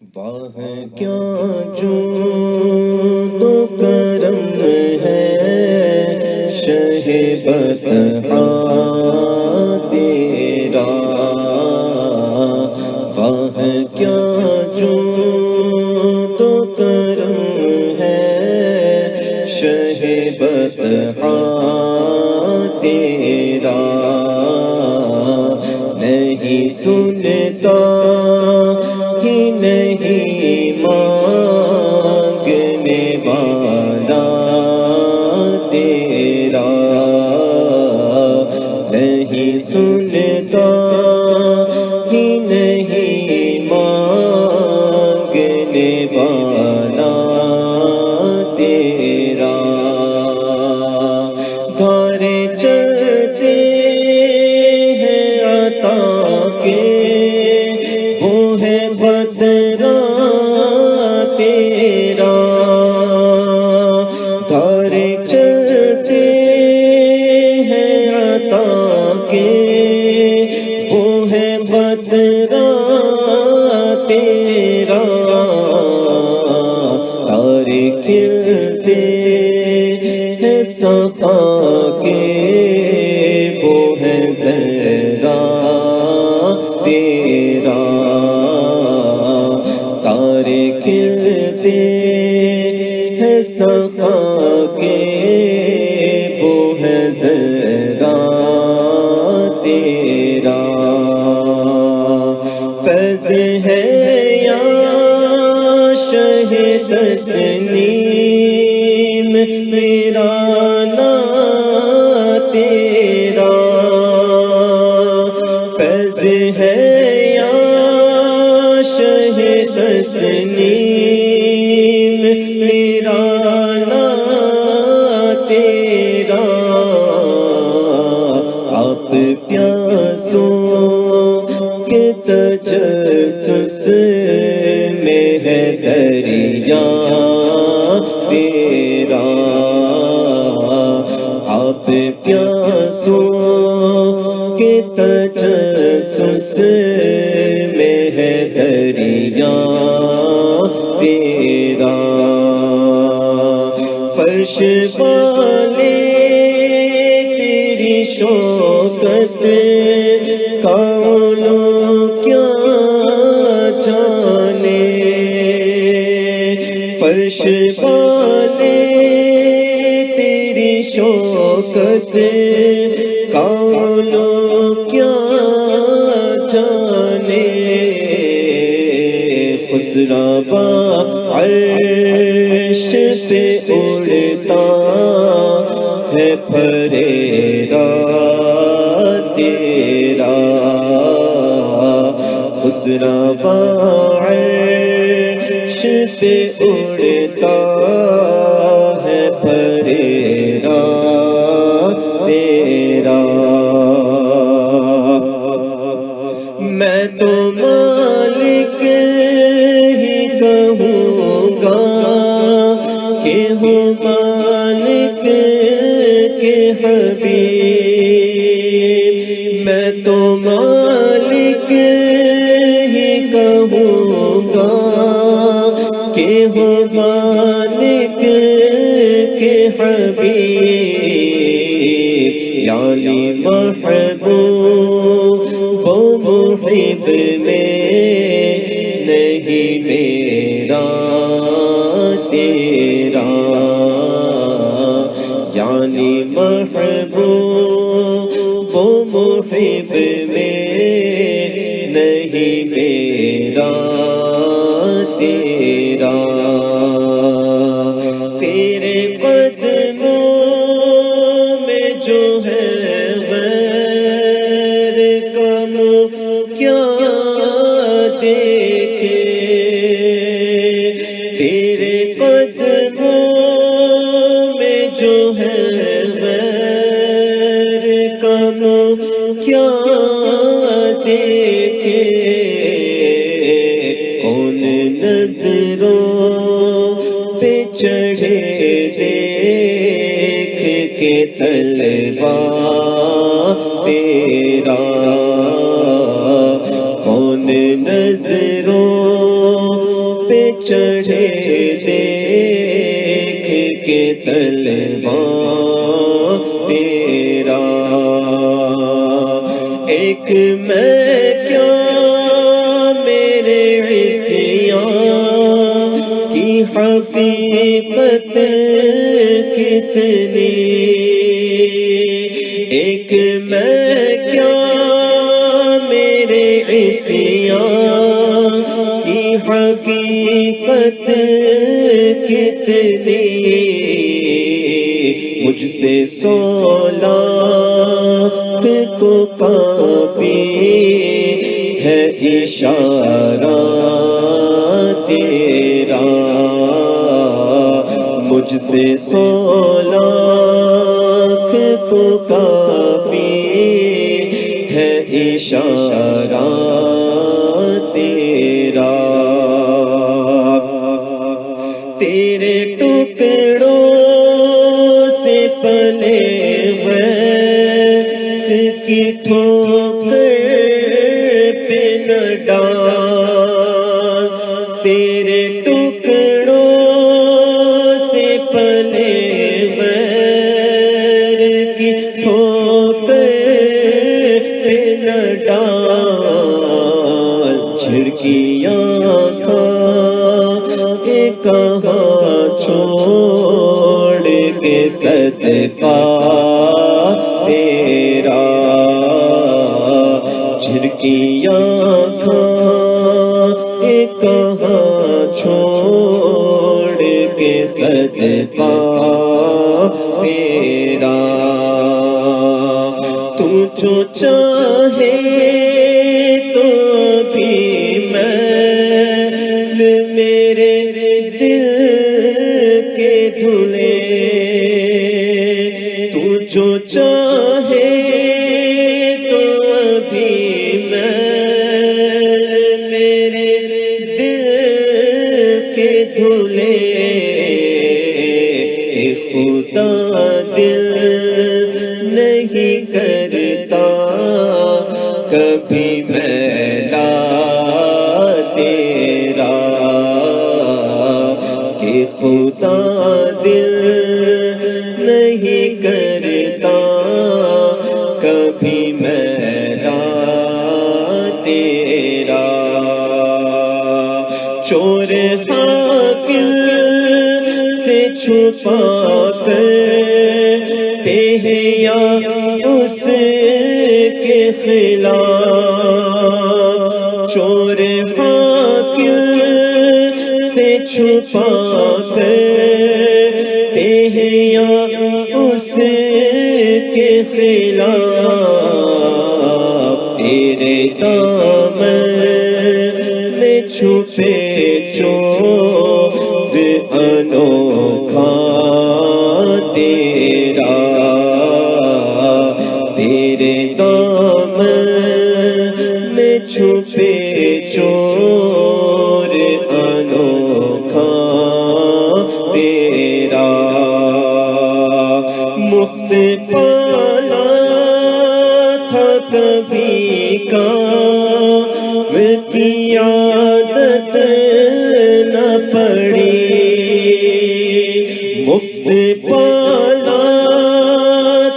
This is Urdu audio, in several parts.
واہ کیا جود و کرم ہے شہ بطحا تیرا، واہ کیا جود و کرم ہے شہ بطحا تیرا، نہیں سنتا ہی نہیں مانگنے والا تیرا، نہیں سنتا ہی نہیں مانگنے والا تیرا، دھارے چلتے ہیں عطا کے وہ ہے قدرہ تیرا، دھارے چلتے ہیں عطا کے وہ ہے قدرہ تیرا، تارے کھلتے ہیں صفا کے وہ ہے ذرا تیرا، تارے کھلتے ہیں صفا کے وہ ہے ذرا تیرا، فیض ہے یا شہ تسلیم میرا نا تیرا، فیض ہے یا شہ تسلیم میرا نا تیرا، آپ پیاسوں کے تجسس میں ہے دریا تیرا، آپ پیاسوں کے تجسس میں ہے دریا تیرا، فرش والے تیری شوکت کون کیا جانے، فرش والے تیری شوکت کون کیا جانے، خسرا عرش پہ اڑتا ہے پھریرا تیرا، خسرا عرش پہ اڑتا ہے پھریرا تیرا، میں تو مالک ہی کہوں گا کہ ہوں مالک کے حبیب، میں تو مالک ہی کہوں گا کہ ہوں مالک کے حبیب، یعنی محبوب و محب میں نہیں میرا تیرا، یعنی محبوب و محب میں نہیں میرا تیرا، تیرے قدموں میں جو ہے غیر کم کیا دیکھے، تیرے قدموں میں جو ہے غیر کم کیا دیکھے، کون نظروں پہ چڑھے دیکھ کے طلبا تیرا، کون نظروں طلباں تیرا، ایک میں کیا میرے عصیان کی حقیقت کتنی، ایک میں کیا میرے عصیان کی حقیقت کتنی، مجھ سے 100 لاکھ کو کافی ہے اشارہ تیرا، مجھ سے 100 لاکھ کو کافی ہے اشارہ تیرا، تیرے ٹکڑوں سے پلے غیرت کی ٹھوکر پہ نہ ڈال، تیرے ٹکڑوں سے پلے غیر کی ٹھوکر پہ نہ ڈال، جھڑکیاں کھا کہاں چھوڑ کے صدقہ تیرا، جھڑکیاں کھا کہاں چھوڑ کے صدقہ تیرا، تو جو چاہے تو بھی میل میرے دل کے دھلے، تو جو چاہے تو ابھی میل میرے دل کے دھلے، کہ خدا دل نہیں کرتا کبھی میلا تیرا، کہ خدا دل نہیں کرتا کبھی میلا تیرا، چور حاکم سے چھپا کر یا اس کے خلاف، چور حاکم سے چھپا کرتے ہیں یا اس کے خلاف، تیرے دامن میں چھپے چور انوکھا تیرا، تیرے دامن میں چھپے چور انوکھا تیرا، مفت پالا تھا کبھی کام کی عادت نہ پڑی، مفت پالا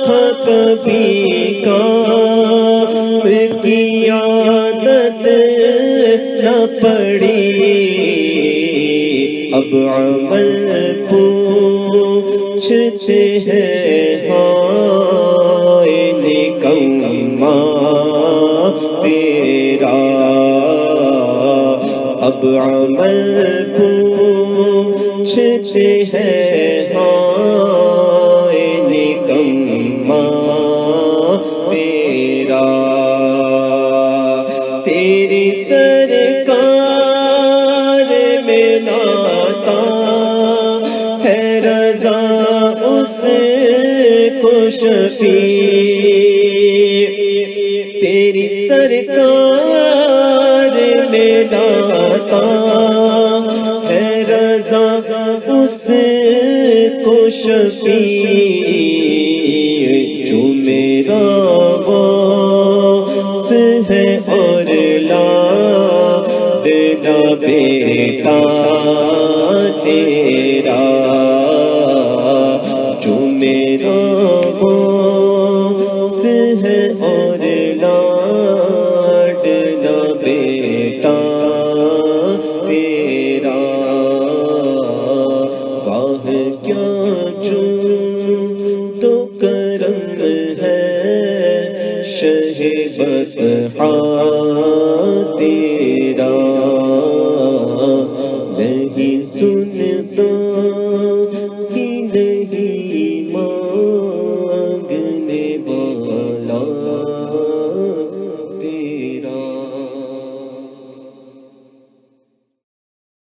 تھا کبھی کام کی عادت نہ پڑی، اب عمل پوچھتے ہیں ہائے نکما تیرا، اب عمل پوچھتے ہیں ہائے نکما تیرا، تیری سرکار میں ناتا ہے رضا اس کو شفیع، تیری سرکار میں ناتا ہے رضا اس کو شفیع، جو میرا غوث ہے اور لاڈلا بیٹا تیرا، اور لاڈلا بیٹا تیرا، واہ کیا جود و کرم ہے شہ بطحا تیرا، نہیں سنتا